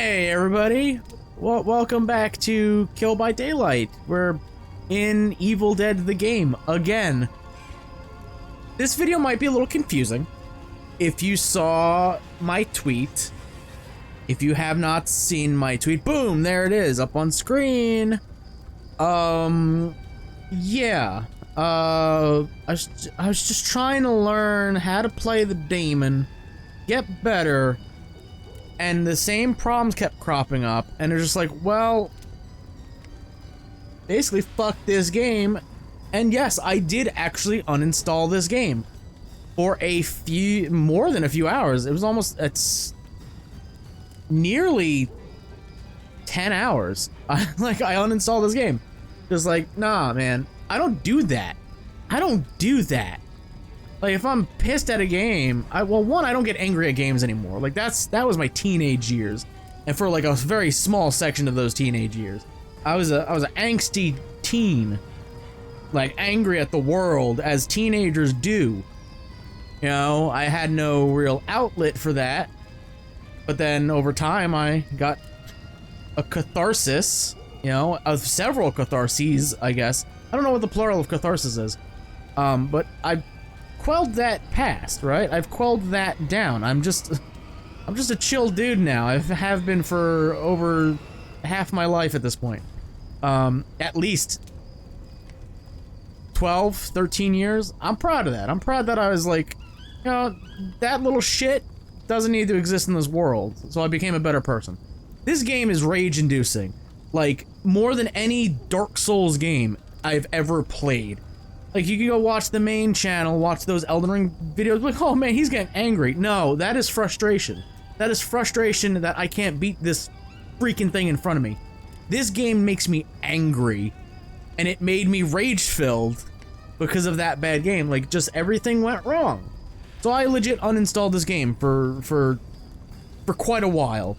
Hey everybody! Welcome back to Kill by Daylight. We're in Evil Dead the game again. This video might be a little confusing. If you saw my tweet, if you have not seen my tweet, boom, there it is, up on screen. Yeah. I was just trying to learn how to play the demon, get better. And the same problems kept cropping up, and they're just like, well, basically fuck this game. And yes, I did actually uninstall this game for more than a few hours. It was it's nearly 10 hours. I uninstalled this game. Just like, nah, man, I don't do that. I don't do that. Like, if I'm pissed at a game, well, one, I don't get angry at games anymore. Like, that was my teenage years. And for like a very small section of those teenage years, I was an angsty teen. Like, angry at the world, as teenagers do. You know, I had no real outlet for that. But then, over time, I got a catharsis, you know, of several catharses, I guess. I don't know what the plural of catharsis is. But I quelled that past, right? I've quelled that down. I'm just a chill dude now. I have been for over half my life at this point. At least 12, 13 years. I'm proud of that. I'm proud that I was like, you know, that little shit doesn't need to exist in this world. So I became a better person. This game is rage-inducing. Like, more than any Dark Souls game I've ever played. Like, you can go watch the main channel, watch those Elden Ring videos, like, oh man, he's getting angry. No, that is frustration. That is frustration that I can't beat this freaking thing in front of me. This game makes me angry, and it made me rage-filled because of that bad game. Like, just everything went wrong. So I legit uninstalled this game for quite a while.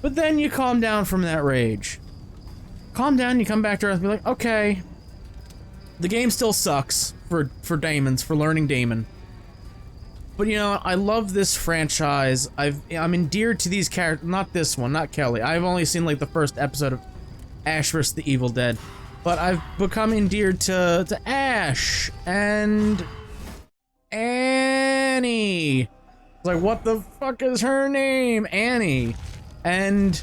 But then you calm down from that rage. Calm down, you come back to Earth and be like, okay, the game still sucks for Damons, for learning Damon. But you know, I love this franchise. I'm endeared to these characters, not this one, not Kelly. I've only seen like the first episode of Ash vs. the Evil Dead. But I've become endeared to Ash and Annie. Like, what the fuck is her name? Annie. And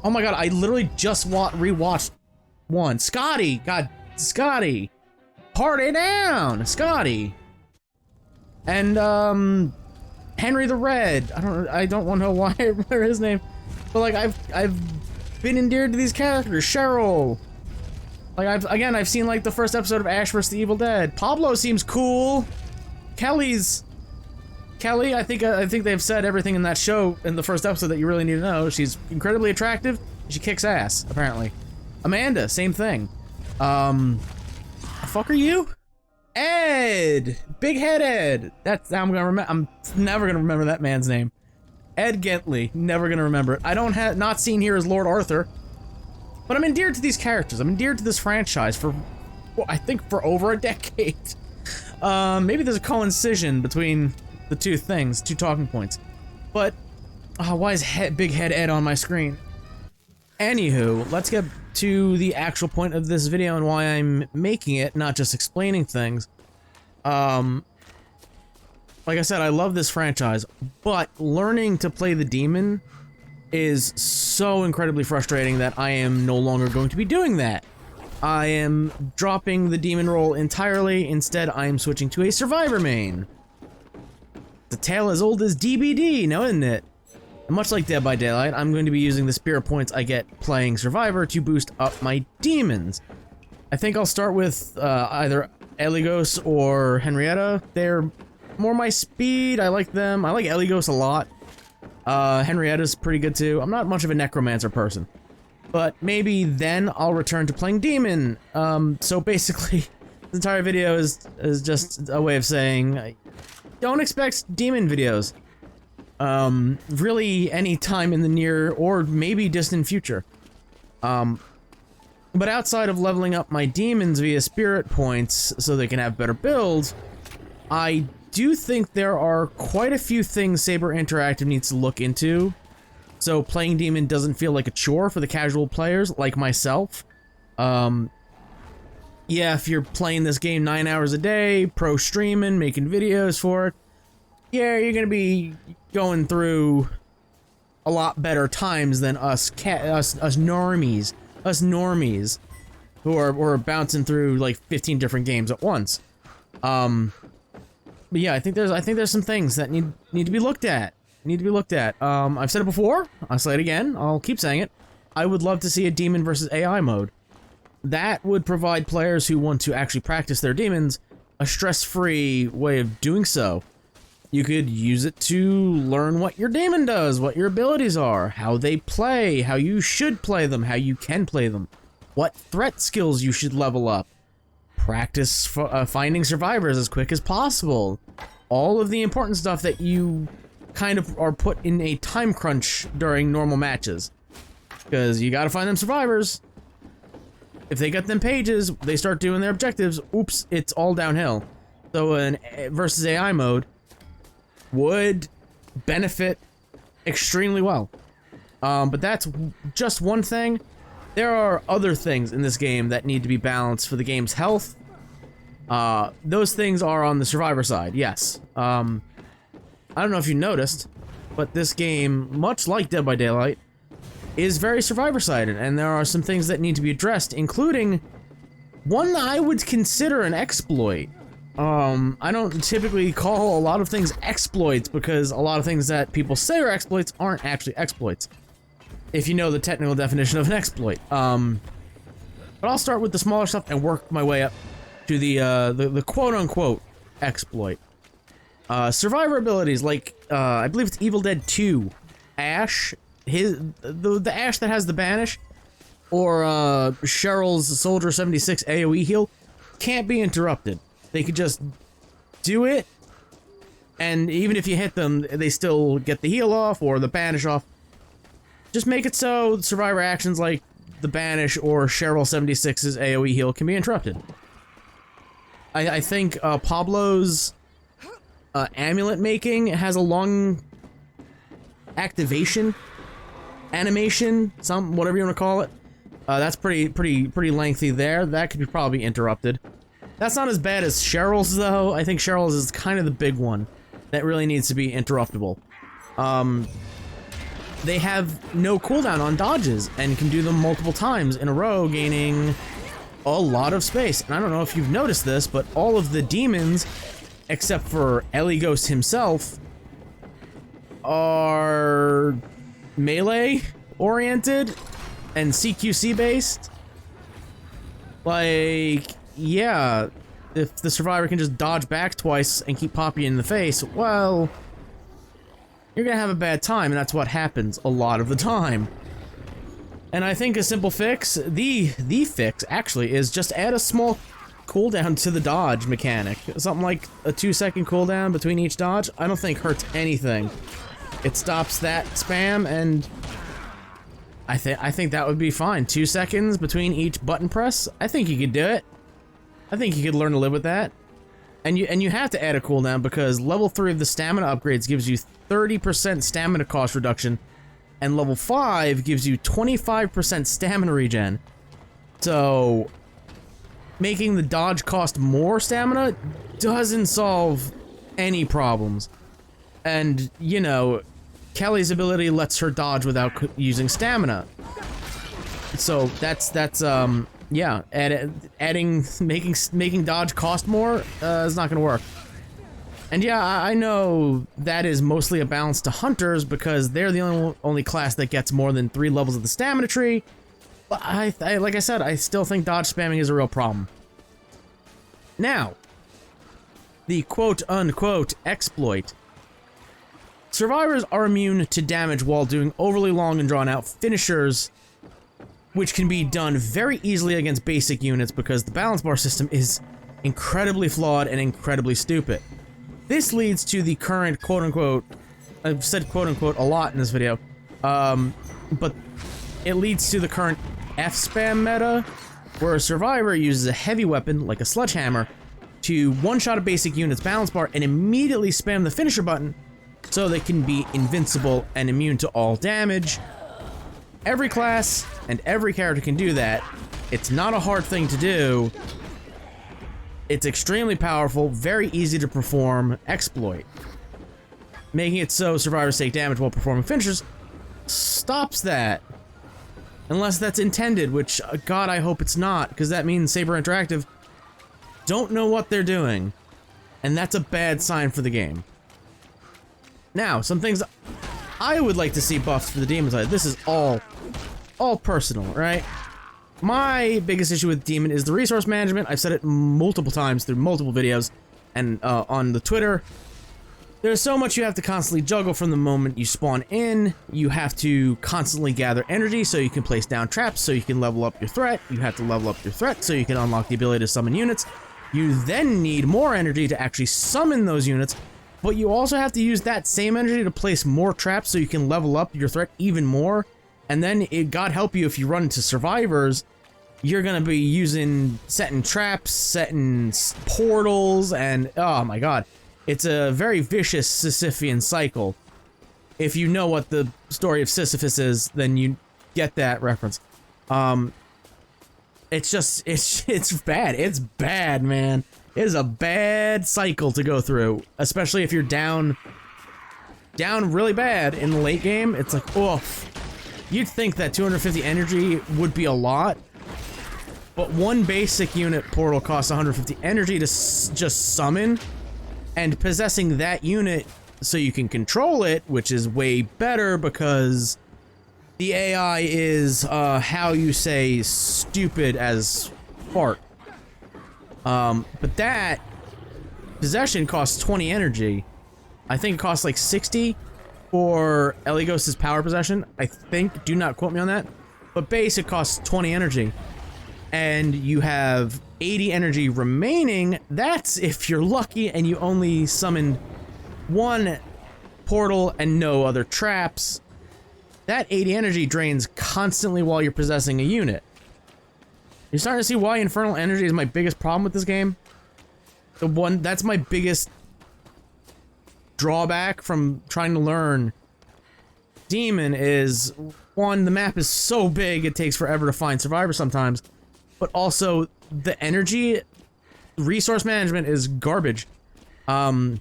oh my god, I literally just rewatched one. Scotty! God, Scotty! Party down! Scotty! And, Henry the Red. I don't want to know why I remember his name. But, like, I've been endeared to these characters. Cheryl! Like, I've seen, like, the first episode of Ash vs. the Evil Dead. Pablo seems cool. Kelly, I think they've said everything in that show in the first episode that you really need to know. She's incredibly attractive. She kicks ass, apparently. Amanda, same thing. The fuck are you? Ed! Big Head Ed! That's how I'm gonna remember. I'm never gonna remember that man's name. Ed Gentley. Never gonna remember it. I don't have, not seen here as Lord Arthur. But I'm endeared to these characters. I'm endeared to this franchise for, well, I think for over a decade. Maybe there's a coincision between the two things, two talking points. But, why is Big Head Ed on my screen? Anywho, let's get to the actual point of this video and why I'm making it, not just explaining things. Like I said, I love this franchise, but learning to play the demon is so incredibly frustrating that I am no longer going to be doing that. I am dropping the demon role entirely. Instead, I am switching to a survivor main. The tale as old as DBD, now isn't it? And much like Dead by Daylight, I'm going to be using the spirit points I get playing Survivor to boost up my demons. I think I'll start with either Eligos or Henrietta. They're more my speed. I like them. I like Eligos a lot. Henrietta's pretty good too. I'm not much of a necromancer person. But maybe then I'll return to playing demon. So basically, this entire video is just a way of saying, don't expect demon videos. Really any time in the near or maybe distant future. But outside of leveling up my demons via spirit points so they can have better builds, I do think there are quite a few things Saber Interactive needs to look into, so playing Demon doesn't feel like a chore for the casual players like myself. Yeah, if you're playing this game 9 hours a day, pro streaming, making videos for it, yeah, you're gonna be going through a lot better times than us normies, who are bouncing through like 15 different games at once. But yeah, I think there's some things that need to be looked at. I've said it before. I'll say it again. I'll keep saying it. I would love to see a demon versus AI mode. That would provide players who want to actually practice their demons a stress-free way of doing so. You could use it to learn what your demon does, what your abilities are, how they play, how you should play them, how you can play them, what threat skills you should level up. Practice finding survivors as quick as possible. All of the important stuff that you kind of are put in a time crunch during normal matches. Because you gotta find them survivors. If they get them pages, they start doing their objectives, oops, it's all downhill. So an versus AI mode would benefit extremely well. But that's just one thing. There are other things in this game that need to be balanced for the game's health. Those things are on the survivor side, yes. I don't know if you noticed, but this game, much like Dead by Daylight, is very survivor-sided, and there are some things that need to be addressed, including one that I would consider an exploit. I don't typically call a lot of things exploits because a lot of things that people say are exploits aren't actually exploits, if you know the technical definition of an exploit. But I'll start with the smaller stuff and work my way up to the quote-unquote exploit. Survivor abilities like, I believe it's Evil Dead 2, Ash, the Ash that has the banish, or Cheryl's Soldier 76 AoE heal, can't be interrupted. They could just do it, and even if you hit them, they still get the heal off or the banish off. Just make it so survivor actions like the banish or Cheryl 76's AoE heal can be interrupted. I think Pablo's amulet making has a long activation animation, whatever you want to call it. That's pretty lengthy there. That could be probably interrupted. That's not as bad as Cheryl's though. I think Cheryl's is kind of the big one that really needs to be interruptible. They have no cooldown on dodges and can do them multiple times in a row, gaining a lot of space. And I don't know if you've noticed this, but all of the demons, except for Ellie Ghost himself, are melee oriented and CQC based. Like, yeah, if the survivor can just dodge back twice and keep popping you in the face, well, you're gonna have a bad time, and that's what happens a lot of the time. And I think a simple fix, the fix actually, is just add a small cooldown to the dodge mechanic. Something like a 2-second cooldown between each dodge. I don't think hurts anything. It stops that spam, and I think that would be fine. 2 seconds between each button press. I think you could do it. I think you could learn to live with that. And you have to add a cooldown because level 3 of the stamina upgrades gives you 30% stamina cost reduction, and level 5 gives you 25% stamina regen. So making the dodge cost more stamina doesn't solve any problems. And, you know, Kelly's ability lets her dodge without using stamina. So that's yeah, making dodge cost more is not gonna work. And yeah, I know that is mostly a balance to hunters because they're the only class that gets more than 3 levels of the stamina tree. But like I said, I still think dodge spamming is a real problem. Now, the quote-unquote exploit. Survivors are immune to damage while doing overly long and drawn-out finishers, which can be done very easily against basic units because the balance bar system is incredibly flawed and incredibly stupid. This leads to the current quote-unquote, I've said quote-unquote a lot in this video, but it leads to the current F-spam meta, where a survivor uses a heavy weapon, like a sledgehammer, to one-shot a basic unit's balance bar and immediately spam the finisher button so they can be invincible and immune to all damage. Every class and every character can do that. It's not a hard thing to do. It's extremely powerful, very easy to perform exploit. Making it so survivors take damage while performing finishers stops that. Unless that's intended, which, God, I hope it's not, because that means Saber Interactive don't know what they're doing. And that's a bad sign for the game. Now, some things I would like to see buffed for the Demon side. This is all personal, right? My biggest issue with Demon is the resource management. I've said it multiple times through multiple videos and on the Twitter. There's so much you have to constantly juggle from the moment you spawn in. You have to constantly gather energy so you can place down traps, so you can level up your threat. You have to level up your threat so you can unlock the ability to summon units. You then need more energy to actually summon those units, but you also have to use that same energy to place more traps so you can level up your threat even more. And then, God help you if you run into survivors, you're gonna be setting traps, setting portals, and oh my God. It's a very vicious Sisyphean cycle. If you know what the story of Sisyphus is, then you get that reference. It's bad. It's bad, man. It is a bad cycle to go through, especially if you're down really bad in the late game. It's like, oof. You'd think that 250 energy would be a lot, but one basic unit portal costs 150 energy to just summon. And possessing that unit so you can control it, which is way better because the AI is, how you say stupid as fart. But that possession costs 20 energy. I think it costs like 60 for Eligos' power possession. I think, do not quote me on that. But base, it costs 20 energy. And you have 80 energy remaining. That's if you're lucky and you only summoned one portal and no other traps. That 80 energy drains constantly while you're possessing a unit. You're starting to see why infernal energy is my biggest problem with this game. That's my biggest drawback from trying to learn Demon is, one, the map is so big it takes forever to find survivors sometimes. But also, the energy resource management is garbage. My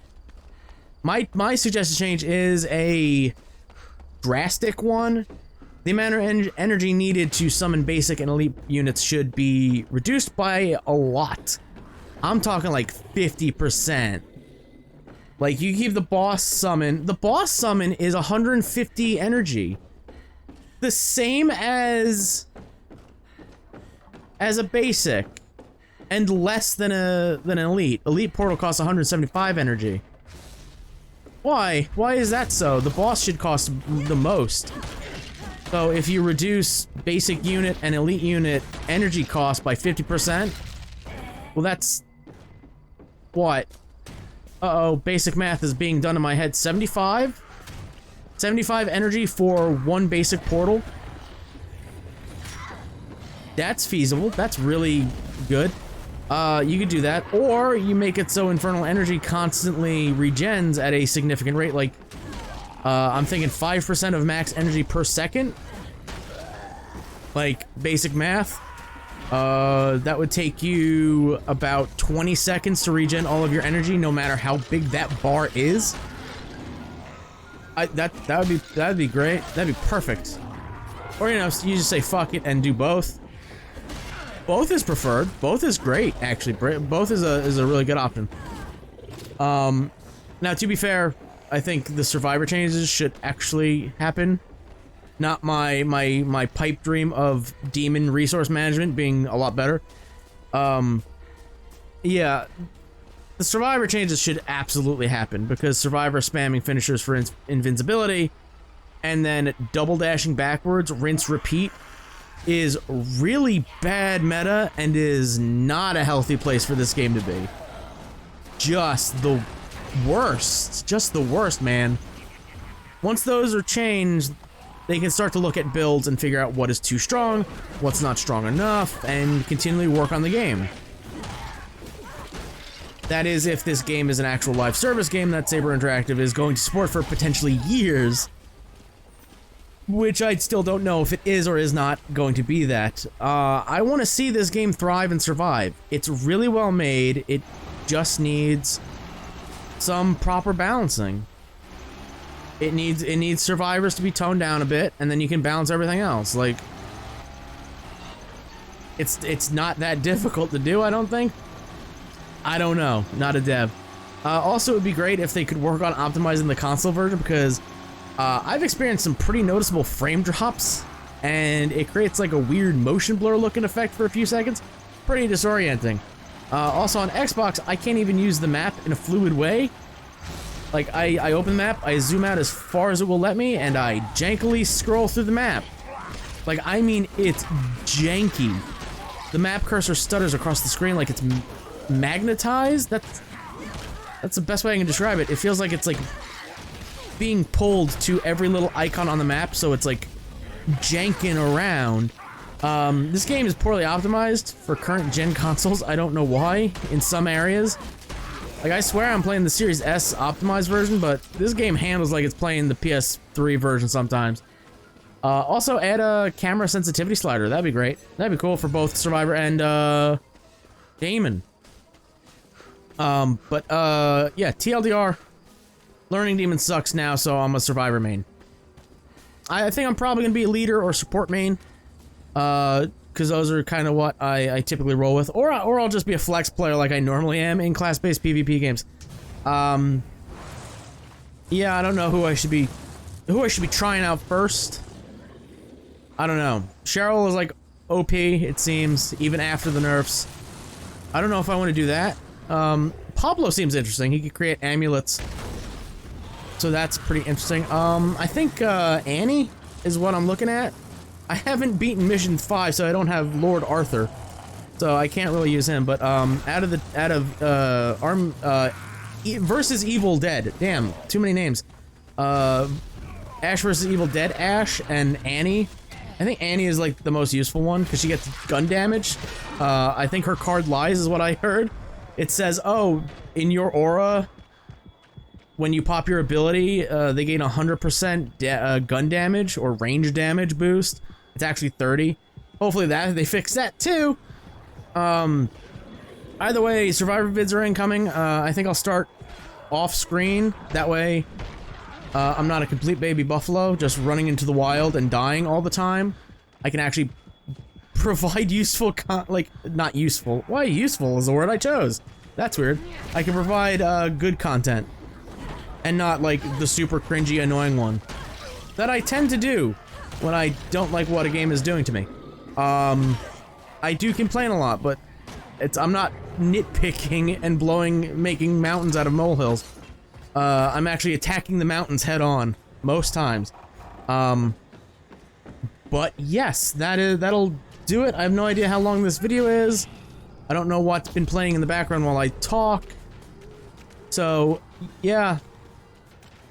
suggested change is a drastic one. The amount of energy needed to summon basic and elite units should be reduced by a lot. I'm talking like 50%. Like, you keep the boss summon. The boss summon is 150 energy. The same as a basic, and less than an elite. Elite portal costs 175 energy. Why? Why is that so? The boss should cost the most. So if you reduce basic unit and elite unit energy cost by 50%, well, that's what? Uh-oh, basic math is being done in my head. 75? 75 energy for one basic portal? That's feasible. That's really good. You could do that, or you make it so infernal energy constantly regens at a significant rate, like, I'm thinking 5% of max energy per second. Like, basic math. That would take you about 20 seconds to regen all of your energy, no matter how big that bar is. That'd be great. That'd be perfect. Or, you know, you just say fuck it and do both. Both is preferred. Both is great, actually. Both is a really good option. Now, to be fair, I think the survivor changes should actually happen. Not my pipe dream of Demon resource management being a lot better. Yeah, the survivor changes should absolutely happen because survivor spamming finishers for invincibility and then double dashing backwards, rinse, repeat is really bad meta and is not a healthy place for this game to be. Just the worst. Just the worst, man. Once those are changed, they can start to look at builds and figure out what is too strong, what's not strong enough, and continually work on the game. That is, if this game is an actual live service game that Saber Interactive is going to support for potentially years. Which I still don't know if it is or is not going to be that. I want to see this game thrive and survive. It's really well made. It just needs some proper balancing. It needs survivors to be toned down a bit, and then you can balance everything else. Like, it's not that difficult to do, I don't think. I don't know. Not a dev. Also, it would be great if they could work on optimizing the console version, because I've experienced some pretty noticeable frame drops, and it creates like a weird motion blur looking effect for a few seconds. Pretty disorienting. Also on Xbox, I can't even use the map in a fluid way. Like, I open the map, I zoom out as far as it will let me, and I jankily scroll through the map. Like, I mean, it's janky. The map cursor stutters across the screen like it's magnetized. That's the best way I can describe it. It feels like it's like being pulled to every little icon on the map, so it's like janking around. This game is poorly optimized for current gen consoles. I don't know why in some areas. Like, I swear I'm playing the Series S optimized version, but this game handles like it's playing the PS3 version sometimes. Also add a camera sensitivity slider. That'd be great. That'd be cool for both Survivor and Damon. Yeah, TLDR. Learning Demon sucks now, so I'm a Survivor main. I think I'm probably gonna be a leader or support main, because those are kind of what I typically roll with, or I'll just be a flex player like I normally am in class-based PvP games. Yeah, I don't know who I should be trying out first. I don't know. Cheryl is like OP, it seems, even after the nerfs. I don't know if I want to do that. Pablo seems interesting. He could create amulets. So that's pretty interesting. I think Annie is what I'm looking at. I haven't beaten Mission 5, so I don't have Lord Arthur. So I can't really use him, but versus Evil Dead. Damn, too many names. Ash versus Evil Dead Ash and Annie. I think Annie is like the most useful one because she gets gun damage. I think her card lies is what I heard. It says, oh, in your aura, when you pop your ability, they gain 100% gun damage or range damage boost. It's actually 30. Hopefully they fix that too. Either way, Survivor vids are incoming. I think I'll start off screen. That way, I'm not a complete baby buffalo, just running into the wild and dying all the time. I can actually provide useful not useful. Why useful is the word I chose. That's weird. I can provide good content. And not like the super cringy, annoying one. That I tend to do when I don't like what a game is doing to me. I do complain a lot, but I'm not nitpicking and making mountains out of molehills. I'm actually attacking the mountains head on, most times. But yes, that'll do it. I have no idea how long this video is. I don't know what's been playing in the background while I talk. So, yeah.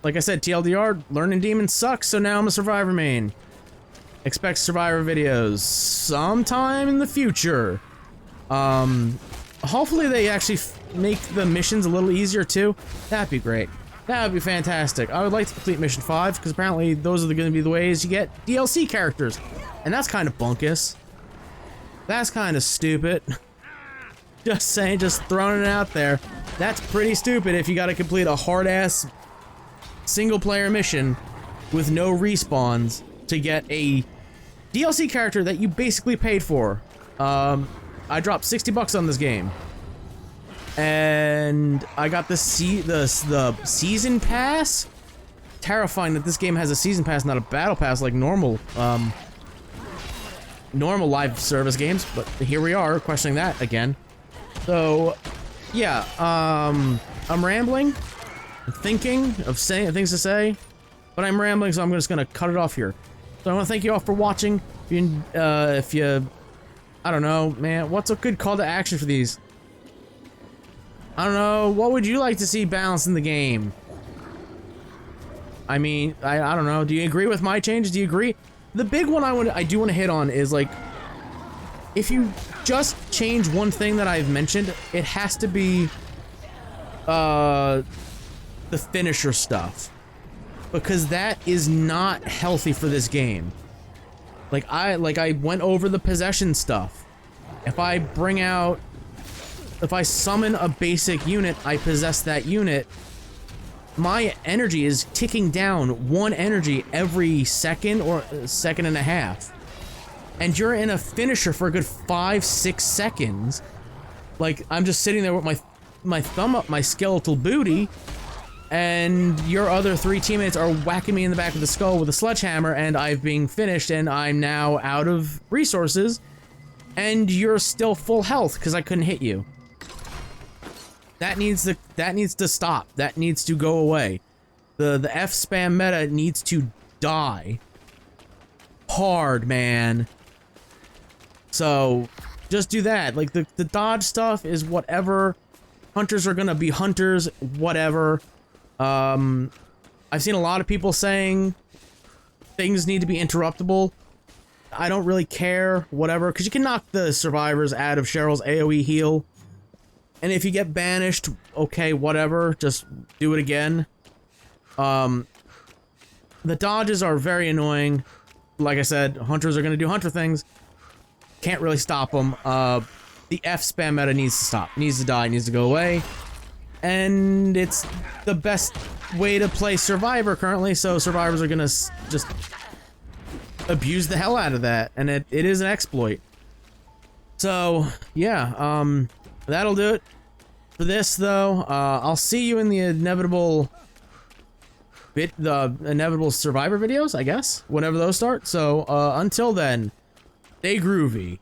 Like I said, TLDR, Learning Demon sucks, so now I'm a Survivor main. Expect Survivor videos sometime in the future. Hopefully they actually make the missions a little easier too. That'd be great. That would be fantastic. I would like to complete Mission 5, because apparently those are going to be the ways you get DLC characters. And that's kind of bunkus. That's kind of stupid. Just saying, just throwing it out there. That's pretty stupid if you gotta complete a hard-ass single-player mission with no respawns to get a DLC character that you basically paid for. I dropped 60 bucks on this game. And I got the season pass? Terrifying that this game has a season pass, not a battle pass like normal live service games, but here we are, questioning that again. So, yeah, I'm rambling, thinking of saying things to say, but I'm rambling, so I'm just gonna cut it off here. So I want to thank you all for watching. If you, I don't know, man, what's a good call to action for these? I don't know, what would you like to see balanced in the game? I mean, I don't know, do you agree with my changes? Do you agree? The big one I do want to hit on is, like, if you just change one thing that I've mentioned, it has to be the finisher stuff, because that is not healthy for this game. Like I went over the possession stuff. If I summon a basic unit, I possess that unit. My energy is ticking down 1 energy every second or second and a half. And you're in a finisher for a good 5-6 seconds. Like, I'm just sitting there with my thumb up my skeletal booty, and your other 3 teammates are whacking me in the back of the skull with a sledgehammer, and I've been finished, and I'm now out of resources, and you're still full health because I couldn't hit you. That needs to stop. That needs to go away. The F spam meta needs to die hard, man. So just do that. Like the dodge stuff is whatever. Hunters are gonna be hunters, whatever. I've seen a lot of people saying things need to be interruptible. I don't really care, whatever, because you can knock the survivors out of Cheryl's AoE heal. And if you get banished, okay, whatever, just do it again. The dodges are very annoying. Like I said, hunters are gonna do hunter things. Can't really stop them. The F spam meta needs to stop. Needs to die, needs to go away. And it's the best way to play Survivor currently, so survivors are gonna just abuse the hell out of that, and it is an exploit. So, yeah, that'll do it for this, though. I'll see you in the inevitable Survivor videos, I guess, whenever those start. So, until then, stay groovy.